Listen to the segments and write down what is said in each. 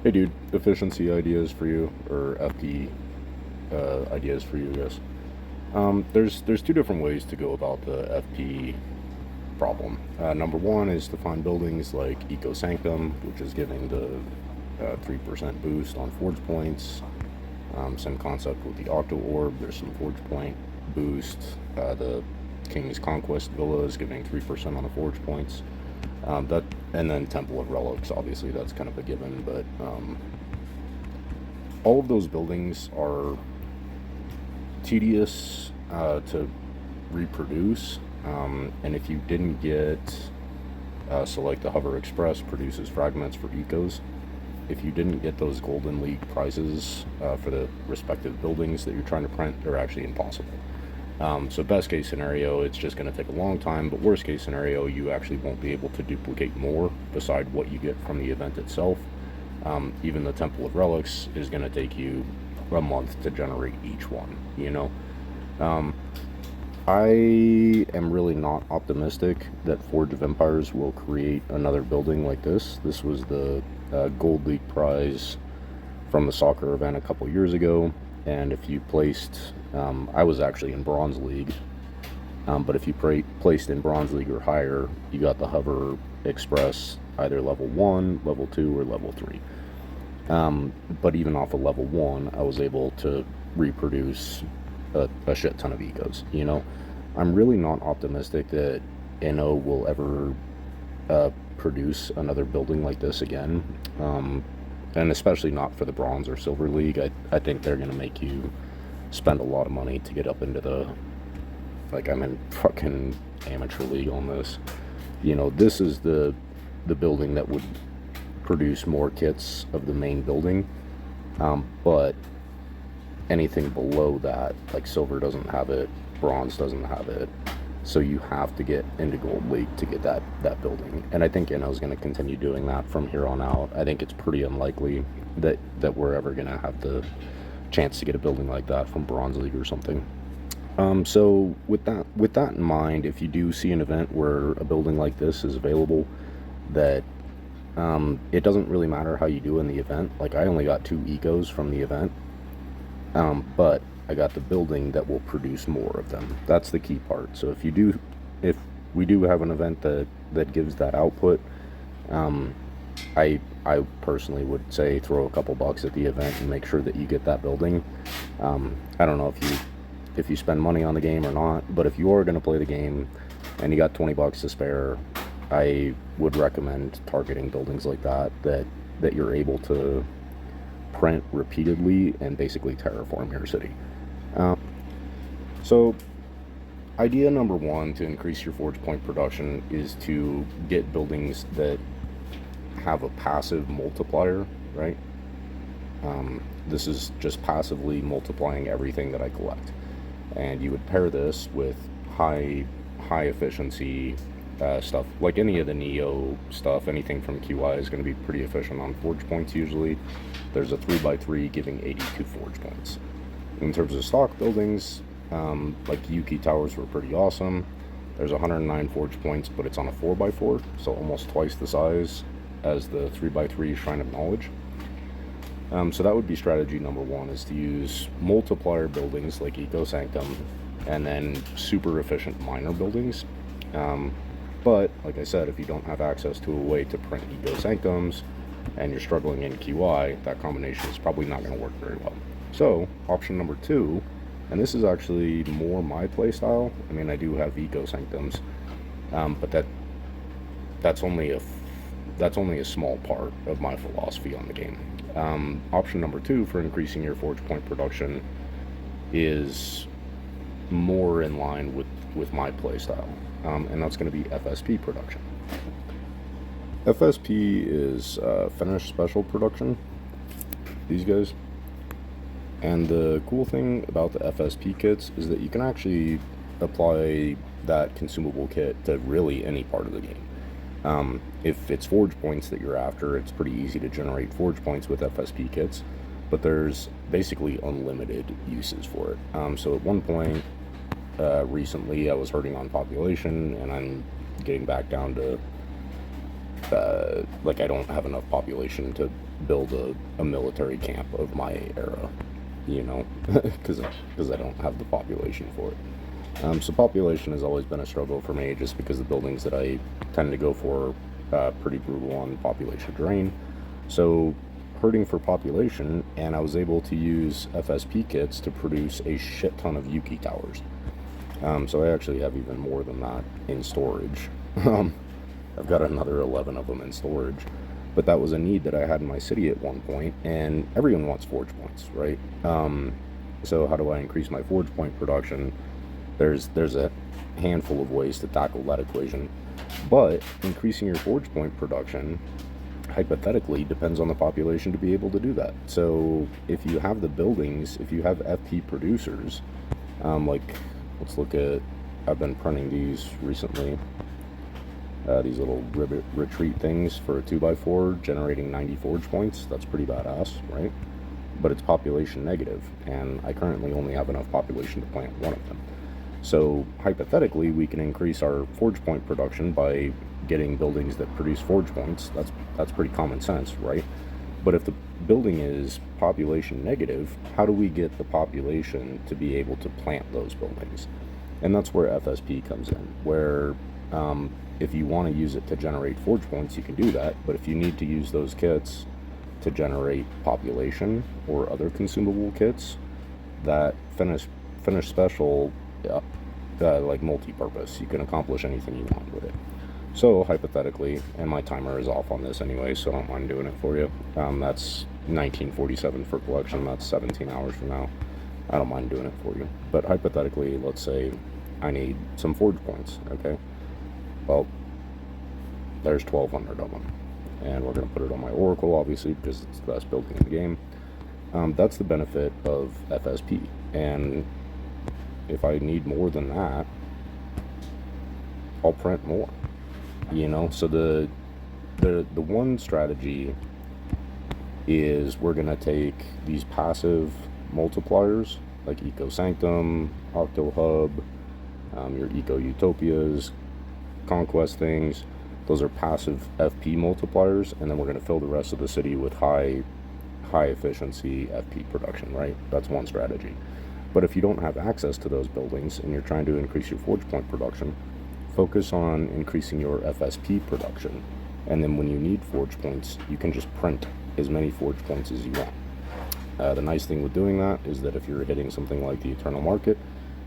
Hey dude, efficiency ideas for you, or FP ideas for you, I guess. There's two different ways to go about the FP problem. Number one is to find buildings like Eco Sanctum, which is giving the 3% boost on forge points. Same concept with the Octo Orb, there's some forge point boost. The King's Conquest Villa is giving 3% on the forge points. That and then Temple of Relics, obviously that's kind of a given, but all of those buildings are tedious to reproduce, and if you didn't get so like the Hover Express produces fragments for ecos. If you didn't get those Golden League prizes for the respective buildings that you're trying to print, they're actually impossible. So best case scenario, it's just going to take a long time, but worst case scenario, you actually won't be able to duplicate more beside what you get from the event itself. Even the Temple of Relics is going to take you a month to generate each one, you know? I am really not optimistic that Forge of Empires will create another building like this. This was the Gold League prize from the soccer event a couple years ago, and if you placed, I was actually in Bronze League, but if you placed in Bronze League or higher, you got the Hover Express either level 1, level 2, or level 3. But even off of level 1, I was able to reproduce a shit ton of ecos, you know? I'm really not optimistic that NO will ever produce another building like this again, and especially not for the Bronze or Silver League. I think they're going to make you spend a lot of money to get up into the, like, I'm in fucking amateur league on this. You know, this is the building that would produce more kits of the main building, but anything below that, like Silver doesn't have it, Bronze doesn't have it, so you have to get into Gold League to get that building. And I think NO's going to continue doing that from here on out. I think it's pretty unlikely that we're ever going to have the chance to get a building like that from Bronze League or something. So with that in mind, if you do see an event where a building like this is available, that it doesn't really matter how you do in the event. Like, I only got 2 ecos from the event, but I got the building that will produce more of them. That's the key part. So if we do have an event that gives that output, I personally would say throw a couple bucks at the event and make sure that you get that building. I don't know if you spend money on the game or not, but if you are going to play the game and you got 20 bucks to spare, I would recommend targeting buildings like that you're able to print repeatedly and basically terraform your city. So idea number one to increase your forge point production is to get buildings that have a passive multiplier, right? This is just passively multiplying everything that I collect, and you would pair this with high efficiency stuff. Like any of the Neo stuff, anything from QI is going to be pretty efficient on forge points usually. There's a 3x3 giving 82 forge points. In terms of stock buildings, like Yuki Towers were pretty awesome. There's 109 forge points, but it's on a 4x4, so almost twice the size as the 3x3 Shrine of Knowledge. So that would be strategy number one, is to use multiplier buildings like Eco Sanctum, and then super efficient minor buildings. But like I said, if you don't have access to a way to print Eco Sanctums and you're struggling in QI, that combination is probably not going to work very well. So option number two, and this is actually more my playstyle. I mean, I do have Eco Sanctums, but that's only a small part of my philosophy on the game. Option number two for increasing your forge point production is more in line with my playstyle, and that's going to be FSP production. FSP is finished special production, these guys. And the cool thing about the FSP kits is that you can actually apply that consumable kit to really any part of the game. If it's forge points that you're after, it's pretty easy to generate forge points with FSP kits, but there's basically unlimited uses for it. So at one point, recently, I was hurting on population, and I'm getting back down to like I don't have enough population to build a military camp of my era, you know, because I don't have the population for it. So population has always been a struggle for me, just because the buildings that I tend to go for pretty brutal on population drain. So hurting for population, and I was able to use FSP kits to produce a shit ton of Yuki towers. So I actually have even more than that in storage. I've got another 11 of them in storage. But that was a need that I had in my city at one point, and everyone wants forge points, right? So how do I increase my forge point production? There's a handful of ways to tackle that equation. But increasing your forge point production, hypothetically, depends on the population to be able to do that. So if you have the buildings, if you have FP producers, like, let's look at, I've been printing these recently. These little ribbit retreat things for a 2x4 generating 90 forge points. That's pretty badass, right? But it's population negative, and I currently only have enough population to plant one of them. So hypothetically, we can increase our forge point production by getting buildings that produce forge points. That's pretty common sense, right? But if the building is population negative, how do we get the population to be able to plant those buildings? And that's where FSP comes in, where if you want to use it to generate forge points, you can do that. But if you need to use those kits to generate population or other consumable kits, that finish special, like multi-purpose, you can accomplish anything you want with it. So hypothetically, and my timer is off on this anyway, so I don't mind doing it for you. That's 1947 for collection. That's 17 hours from now. I don't mind doing it for you. But hypothetically, let's say I need some forge points, okay? Well, there's 1,200 of them, and we're going to put it on my Oracle, obviously, because it's the best building in the game. That's the benefit of FSP, and if I need more than that, I'll print more, you know? So the one strategy is we're going to take these passive multipliers, like Eco Sanctum, Octo Hub, your Eco Utopias, Conquest things. Those are passive FP multipliers, and then we're going to fill the rest of the city with high efficiency FP production, right? That's one strategy. But if you don't have access to those buildings and you're trying to increase your forge point production, focus on increasing your FSP production, and then when you need forge points, you can just print as many forge points as you want. The nice thing with doing that is that if you're hitting something like the Eternal Market,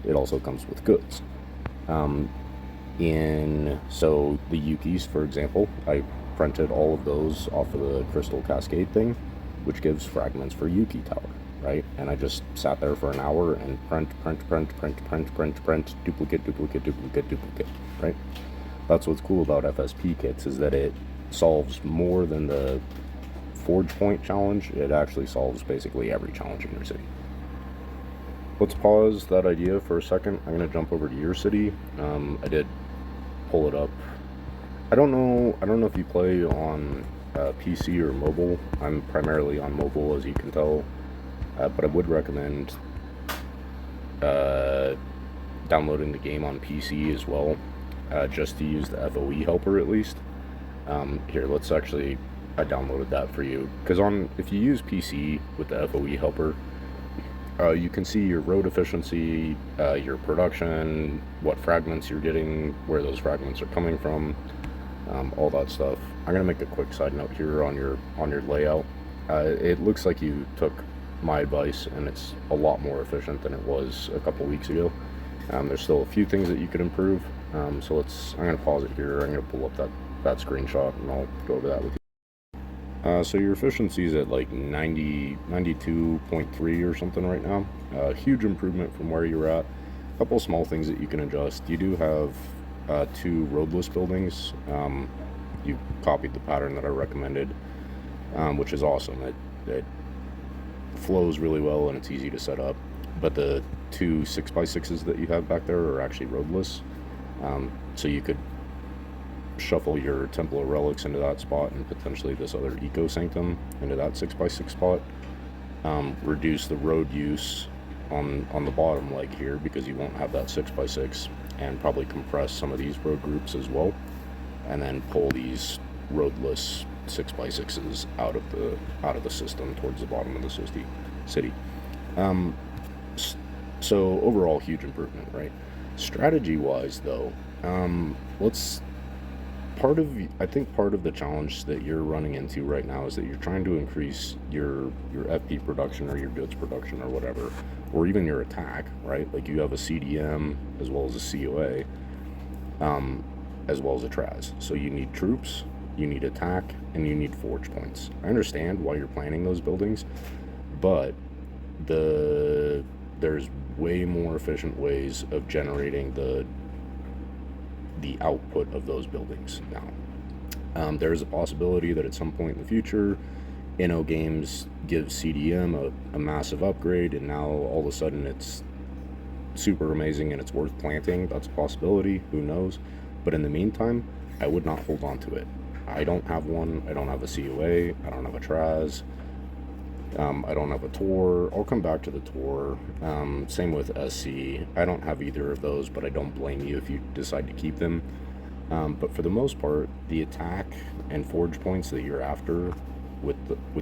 it also comes with goods. So the Yukis, for example, I printed all of those off of the Crystal Cascade thing, which gives fragments for Yuki Tower, right? And I just sat there for an hour and print, duplicate, right? That's what's cool about FSP kits, is that it solves more than the forge point challenge. It actually solves basically every challenge in your city. Let's pause that idea for a second. I'm going to jump over to your city. I did pull it up. I don't know if you play on PC or mobile. I'm primarily on mobile, as you can tell, but I would recommend downloading the game on PC as well, just to use the FOE helper at least. Here, let's actually, I downloaded that for you, because if you use PC with the FOE helper, you can see your road efficiency, your production, what fragments you're getting, where those fragments are coming from, all that stuff. I'm gonna make a quick side note here on your layout. It looks like you took my advice, and it's a lot more efficient than it was a couple weeks ago. There's still a few things that you could improve. So I'm gonna pause it here. I'm gonna pull up that screenshot, and I'll go over that with you. So your efficiency is at like 92.3 or something right now. Huge improvement from where you were at. A couple small things that you can adjust. You do have 2 roadless buildings. You copied the pattern that I recommended, which is awesome. It flows really well and it's easy to set up. But the 2 6x6s that you have back there are actually roadless. So you could shuffle your Temple of Relics into that spot, and potentially this other Eco Sanctum into that 6x6 spot. Reduce the road use on the bottom leg here, because you won't have that 6x6, and probably compress some of these road groups as well, and then pull these roadless 6x6s out of the system towards the bottom of the city. Um, so overall, huge improvement, right? Strategy wise, though, let's I think part of the challenge that you're running into right now is that you're trying to increase your FP production or your goods production or whatever, or even your attack, right? Like you have a CDM as well as a COA, as well as a Traz. So you need troops, you need attack, and you need forge points. I understand why you're planning those buildings, but there's way more efficient ways of generating the output of those buildings now. There is a possibility that at some point in the future, Games gives CDM a massive upgrade, and now all of a sudden it's super amazing and it's worth planting. That's a possibility. Who knows? But in the meantime, I would not hold on to it. I don't have one. I don't have a COA. I don't have a Traz. I don't have a Tor. I'll come back to the Tor. Same with SC. I don't have either of those, but I don't blame you if you decide to keep them. But for the most part, the attack and forge points that you're after with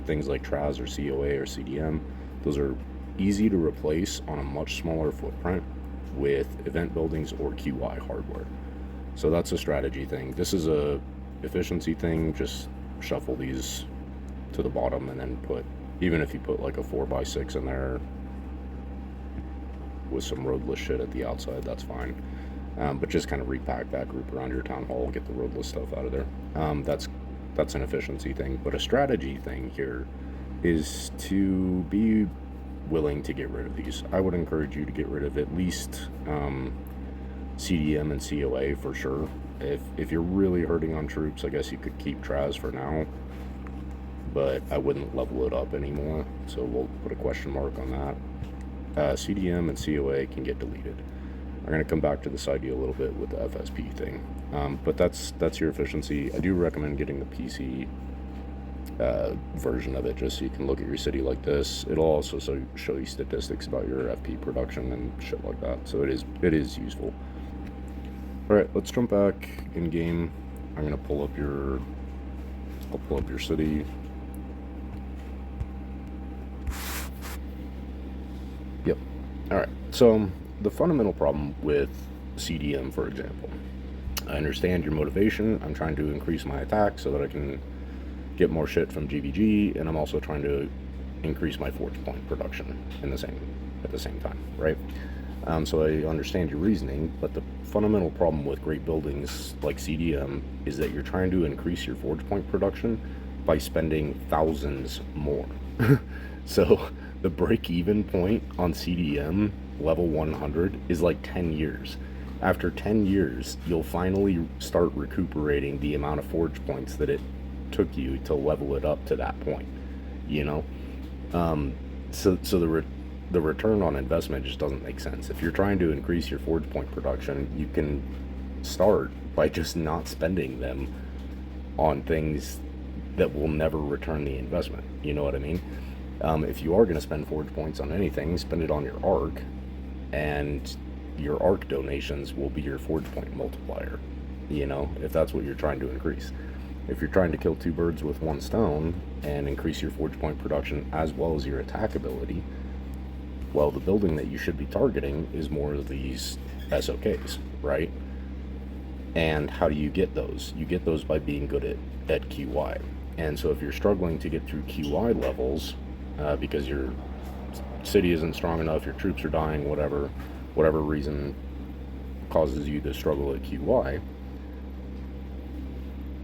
things like Traz or COA or CDM, those are easy to replace on a much smaller footprint with event buildings or QI hardware. So that's a strategy thing. This is a efficiency thing. Just shuffle these to the bottom and then even if you put like a 4x6 in there with some roadless shit at the outside, that's fine. But just kind of repack that group around your town hall, get the roadless stuff out of there. That's an efficiency thing. But a strategy thing here is to be willing to get rid of these. I would encourage you to get rid of at least CDM and COA for sure. If you're really hurting on troops, I guess you could keep Traz for now, but I wouldn't level it up anymore, so we'll put a question mark on that. CDM and COA can get deleted. I'm going to come back to this idea a little bit with the FSP thing, but that's your efficiency. I do recommend getting the PC version of it, just so you can look at your city like this. It'll also show you statistics about your FP production and shit like that, so it is useful. Alright, let's jump back in game. I'm going to pull up your city. Yep. Alright, so the fundamental problem with CDM, for example, I understand your motivation. I'm trying to increase my attack so that I can get more shit from GVG, and I'm also trying to increase my forge point production at the same time, right? So I understand your reasoning, but the fundamental problem with great buildings like CDM is that you're trying to increase your forge point production by spending thousands more. So the break-even point on CDM level 100 is like 10 years. After 10 years, you'll finally start recuperating the amount of forge points that it took you to level it up to that point, you know? So the return on investment just doesn't make sense. If you're trying to increase your forge point production, you can start by just not spending them on things that will never return the investment. You know what I mean? If you are going to spend forge points on anything, spend it on your arc, and your arc donations will be your forge point multiplier, you know, if that's what you're trying to increase. If you're trying to kill two birds with one stone and increase your forge point production as well as your attack ability, well, the building that you should be targeting is more of these SOKs, right? And how do you get those? You get those by being good at QI. And so if you're struggling to get through QI levels because your city isn't strong enough, your troops are dying, whatever reason causes you to struggle at QI,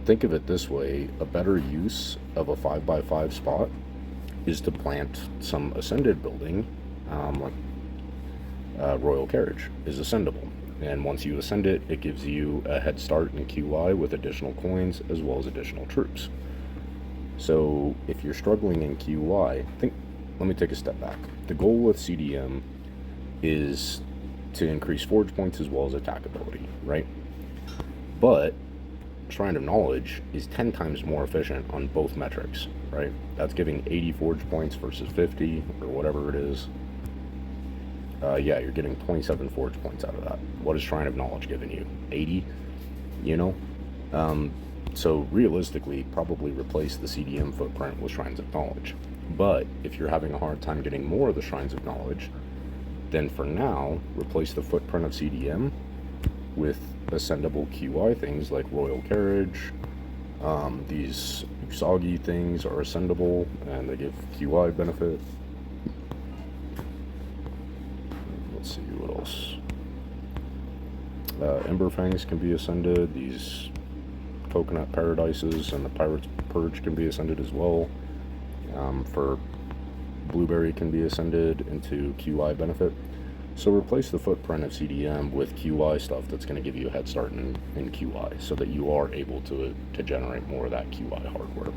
think of it this way: a better use of a 5x5 spot is to plant some ascended building, like Royal Carriage is ascendable, and once you ascend it, it gives you a head start in QI with additional coins as well as additional troops. So if you're struggling in QI, let me take a step back. The goal with CDM is to increase forge points as well as attack ability, right? But Shrine of Knowledge is 10 times more efficient on both metrics, right? That's giving 80 forge points versus 50 or whatever it is. Yeah, you're getting 27 forge points out of that. What is Shrine of Knowledge giving you? 80, you know? So realistically, probably replace the CDM footprint with Shrines of Knowledge. But if you're having a hard time getting more of the Shrines of Knowledge, then for now, replace the footprint of CDM with ascendable QI things like Royal Carriage. These Usagi things are ascendable and they give QI benefit. Let's see what else. Ember Fangs can be ascended. These Coconut Paradises and the Pirate's Purge can be ascended as well. For Blueberry can be ascended into QI benefit. So replace the footprint of CDM with QI stuff that's going to give you a head start in QI so that you are able to generate more of that QI hardware.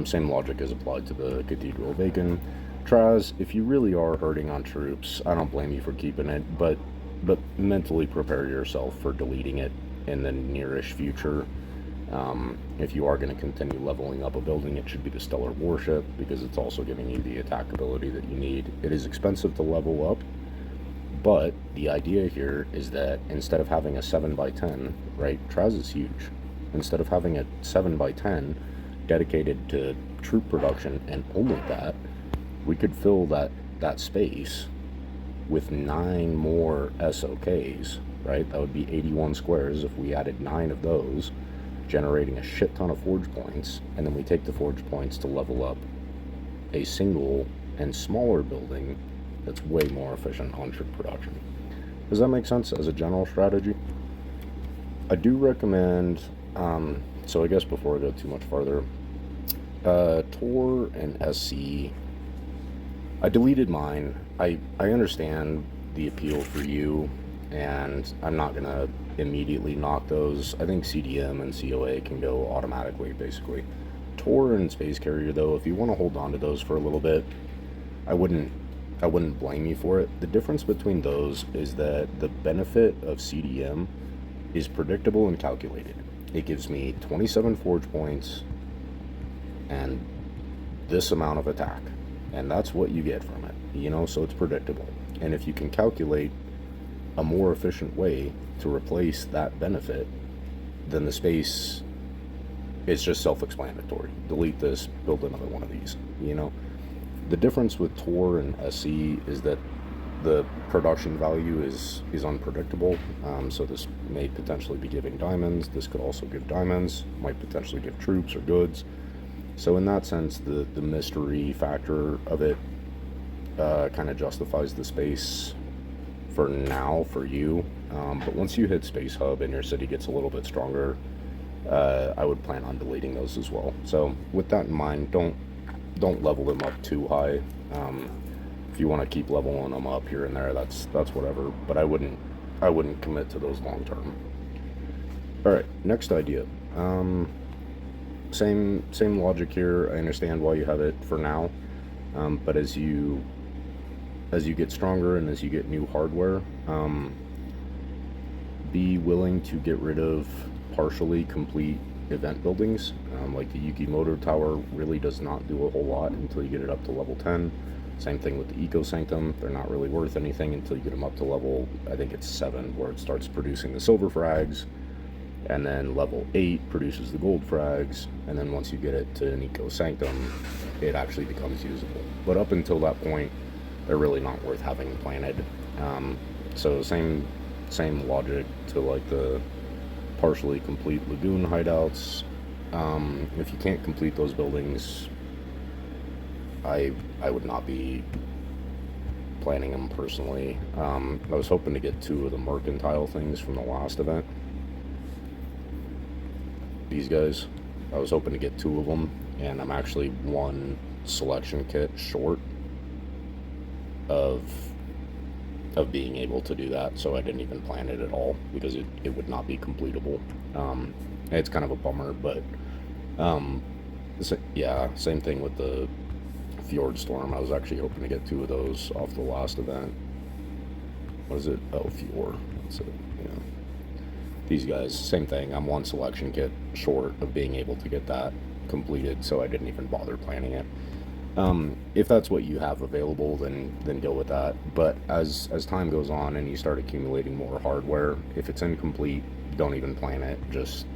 Same logic is applied to the Cathedral of Aiken. Traz, if you really are hurting on troops, I don't blame you for keeping it, but mentally prepare yourself for deleting it in the nearish future. If you are going to continue leveling up a building, it should be the Stellar Warship, because it's also giving you the attack ability that you need. It is expensive to level up, but the idea here is that instead of having a 7x10, right, Traz is huge. Instead of having a 7x10 dedicated to troop production and only that, we could fill that space with 9 more SOKs, right? That would be 81 squares if we added 9 of those, generating a shit ton of forge points, and then we take the forge points to level up a single and smaller building that's way more efficient on troop production. Does that make sense as a general strategy? I do recommend, so I guess before I go too much farther, Tor and SC, I deleted mine. I understand the appeal for you, and I'm not going to immediately knock those. I think CDM and COA can go automatically, basically. Tor and Space Carrier, though, if you want to hold on to those for a little bit, I wouldn't blame you for it. The difference between those is that the benefit of CDM is predictable and calculated. It gives me 27 forge points and this amount of attack, and that's what you get from it, you know, so it's predictable. And if you can calculate a more efficient way to replace that benefit, then the space is just self-explanatory. Delete this, build another one of these, you know. The difference with Tor and SC is that the production value is unpredictable. So this may potentially be giving diamonds. This could also give diamonds, might potentially give troops or goods. So in that sense, the mystery factor of it kind of justifies the space for now for you. But once you hit Space Hub and your city gets a little bit stronger, I would plan on deleting those as well. So with that in mind, don't level them up too high. If you want to keep leveling them up here and there, that's whatever. But I wouldn't commit to those long term. All right, next idea. Same logic here. I understand why you have it for now, but as you get stronger and as you get new hardware, be willing to get rid of partially complete event buildings. Like the Yukimoto Tower really does not do a whole lot until you get it up to level 10. Same thing with the Eco Sanctum. They're not really worth anything until you get them up to level, I think it's 7, where it starts producing the silver frags, and then level 8 produces the gold frags, and then once you get it to an Eco Sanctum, it actually becomes usable. But up until that point, they're really not worth having planted. So same logic to like the partially complete lagoon hideouts. If you can't complete those buildings, I would not be planning them personally. I was hoping to get 2 of the mercantile things from the last event. These guys, I was hoping to get 2 of them, and I'm actually 1 selection kit short of being able to do that, so I didn't even plan it at all because it would not be completable. It's kind of a bummer, but yeah, same thing with the Fjord Storm. I was actually hoping to get 2 of those off the last event. What is it? Oh, Fjord. That's it. Yeah. These guys, same thing. I'm 1 selection kit short of being able to get that completed, so I didn't even bother planning it. If that's what you have available, then go with that. But as time goes on and you start accumulating more hardware, if it's incomplete, don't even plan it. Just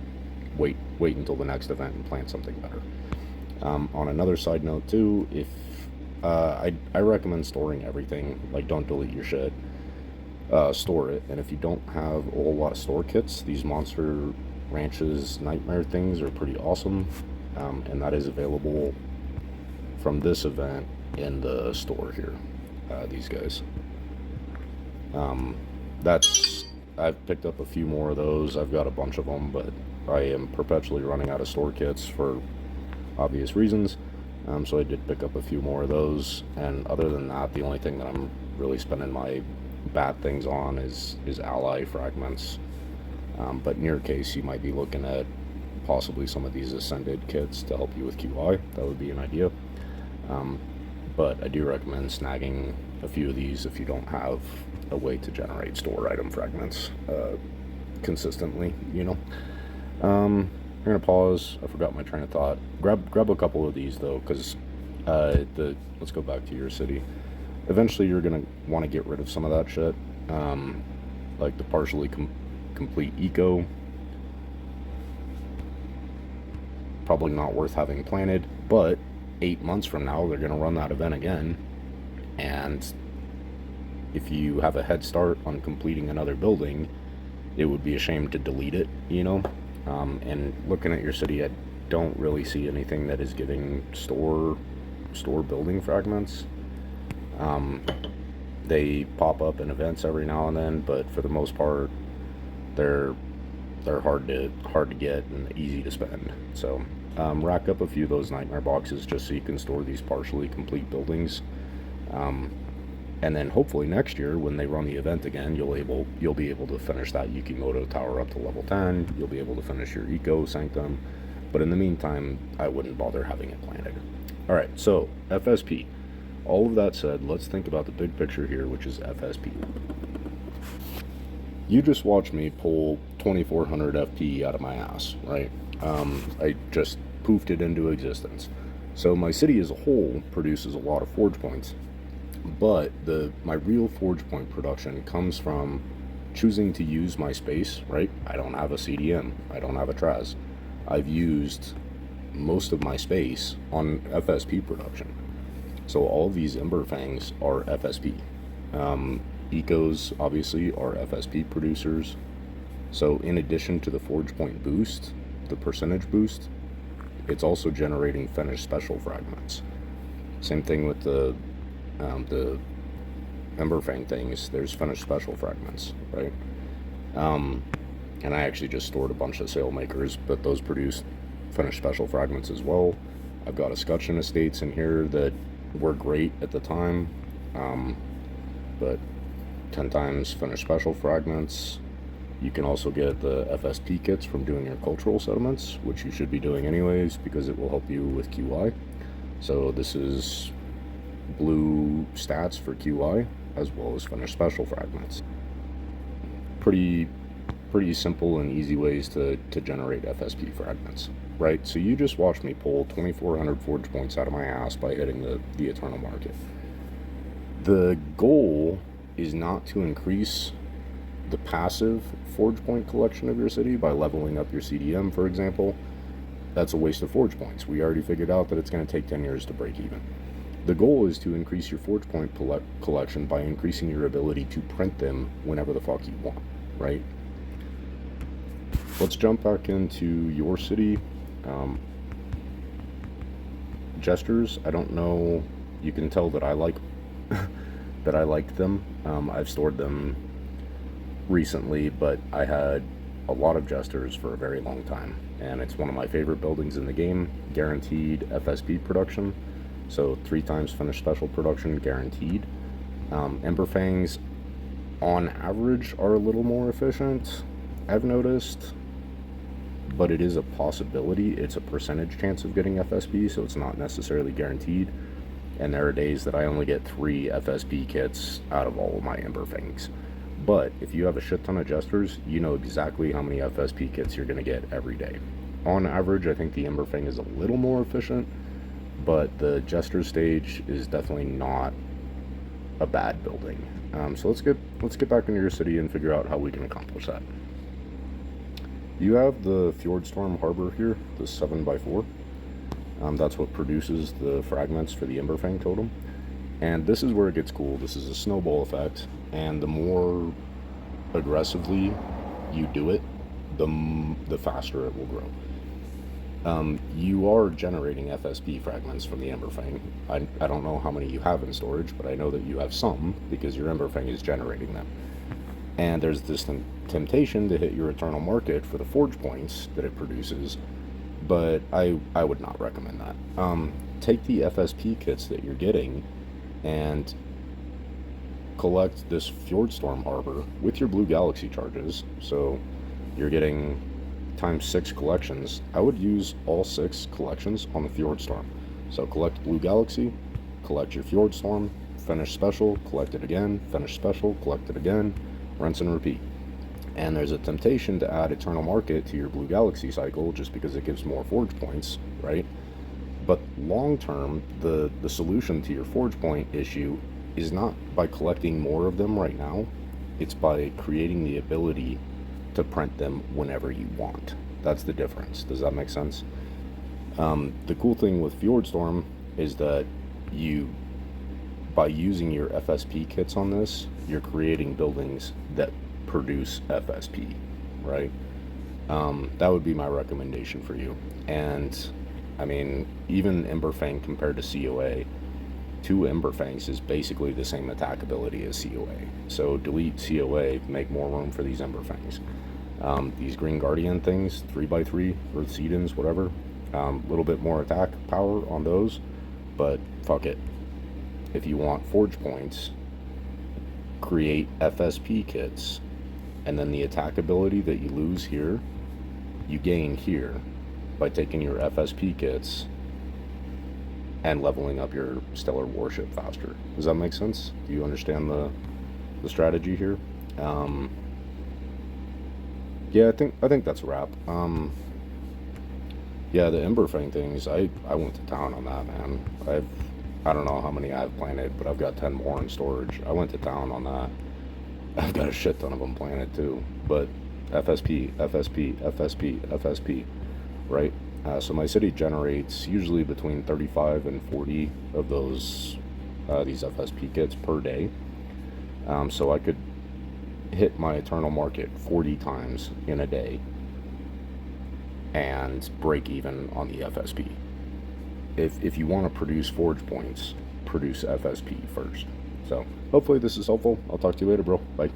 wait until the next event and plant something better. On another side note too, if I recommend storing everything. Like, don't delete your shit. Store it, and if you don't have a whole lot of store kits, these Monster Ranches Nightmare things are pretty awesome, and that is available from this event in the store here. These guys. That's I've picked up a few more of those. I've got a bunch of them, but I am perpetually running out of store kits for obvious reasons. So I did pick up a few more of those, and other than that, the only thing that I'm really spending my bad things on is ally fragments. But in your case, you might be looking at possibly some of these ascended kits to help you with QI. That would be an idea. But I do recommend snagging a few of these if you don't have a way to generate store item fragments consistently, you know. I'm gonna pause. I forgot my train of thought. Grab a couple of these though, because let's go back to your city. Eventually, you're gonna want to get rid of some of that shit, like the partially complete eco. Probably not worth having planted, but 8 months from now, they're gonna run that event again, and if you have a head start on completing another building, it would be a shame to delete it, you know. And looking at your city, I don't really see anything that is giving store building fragments. They pop up in events every now and then, but for the most part, they're hard to get and easy to spend. So rack up a few of those nightmare boxes just so you can store these partially complete buildings. And then hopefully next year, when they run the event again, you'll be able to finish that Yukimoto tower up to level 10. You'll be able to finish your Eco Sanctum. But in the meantime, I wouldn't bother having it planted. All right, so FSP. All of that said, let's think about the big picture here, which is FSP. You just watched me pull 2400 FP out of my ass, right? I just poofed it into existence. So my city as a whole produces a lot of forge points. But my real forge point production comes from choosing to use my space, right? I don't have a CDM. I don't have a Traz. I've used most of my space on FSP production. So all these Ember Fangs are FSP. Ecos, obviously, are FSP producers. So in addition to the forge point boost, the percentage boost, it's also generating finished special fragments. Same thing with the Ember Fang things. There's finished special fragments, right? And I actually just stored a bunch of sail makers, but those produce finished special fragments as well. I've got escutcheon estates in here that were great at the time, but 10 times finished special fragments. You can also get the FSP kits from doing your cultural settlements, which you should be doing anyways because it will help you with QI. So this is blue stats for QI as well as finished special fragments. Pretty simple and easy ways to generate FSP fragments, right? So you just watched me pull 2400 forge points out of my ass by hitting the Eternal Market. The goal is not to increase the passive forge point collection of your city by leveling up your CDM, for example. That's a waste of forge points. We already figured out that it's going to take 10 years to break even. The goal is to increase your forge point collection by increasing your ability to print them whenever the fuck you want, right? Let's jump back into your city. Gestures, I don't know. You can tell that I like that I liked them. I've stored them recently, but I had a lot of Jesters for a very long time, and it's one of my favorite buildings in the game. Guaranteed FSP production, so 3 times finished special production guaranteed. Ember Fangs on average are a little more efficient, I've noticed, but it is a possibility. It's a percentage chance of getting FSP, so it's not necessarily guaranteed. And there are days that I only get 3 FSP kits out of all of my Ember Fangs. But if you have a shit ton of Jesters, you know exactly how many FSP kits you're going to get every day. On average, I think the Ember Fang is a little more efficient, but the Jester stage is definitely not a bad building. So let's get back into your city and figure out how we can accomplish that. You have the Fjordstorm Harbor here, the 7x4. That's what produces the fragments for the Emberfang totem. And this is where it gets cool. This is a snowball effect, and the more aggressively you do it, the faster it will grow. You are generating FSP fragments from the Emberfang. I don't know how many you have in storage, but I know that you have some because your Emberfang is generating them. And there's this temptation to hit your Eternal Market for the forge points that it produces, but I would not recommend that. Take the FSP kits that you're getting and collect this Fjordstorm Harbor with your Blue Galaxy charges. So you're getting times 6 collections. I would use all 6 collections on the Fjordstorm. So collect Blue Galaxy, collect your Fjordstorm, finish special, collect it again, finish special, collect it again, rinse and repeat. And there's a temptation to add Eternal Market to your Blue Galaxy cycle just because it gives more forge points, right? But long term, the solution to your forge point issue is not by collecting more of them right now, it's by creating the ability to print them whenever you want. That's the difference. Does that make sense? The cool thing with Fjordstorm is that by using your FSP kits on this, you're creating buildings that produce FSP, right? That would be my recommendation for you. And I mean, even Emberfang compared to COA, 2 Emberfangs is basically the same attack ability as COA. So delete COA, make more room for these Emberfangs. These Green Guardian things, 3x3, Earth Sedans, whatever, little bit more attack power on those, but fuck it. If you want forge points, create FSP kits, and then the attack ability that you lose here, you gain here by taking your FSP kits and leveling up your Stellar Warship faster. Does that make sense? Do you understand the strategy here? Yeah, I think that's a wrap. Yeah, the Emberfang things, I went to town on that, man. I don't know how many I've planted, but I've got 10 more in storage. I went to town on that. I've got a shit ton of them planted too. But FSP, FSP, FSP, FSP, right? So my city generates usually between 35 and 40 of those these FSP kits per day. So I could hit my Eternal Market 40 times in a day and break even on the FSP. If you want to produce forge points, produce FSP first. So hopefully this is helpful. I'll talk to you later, bro. Bye.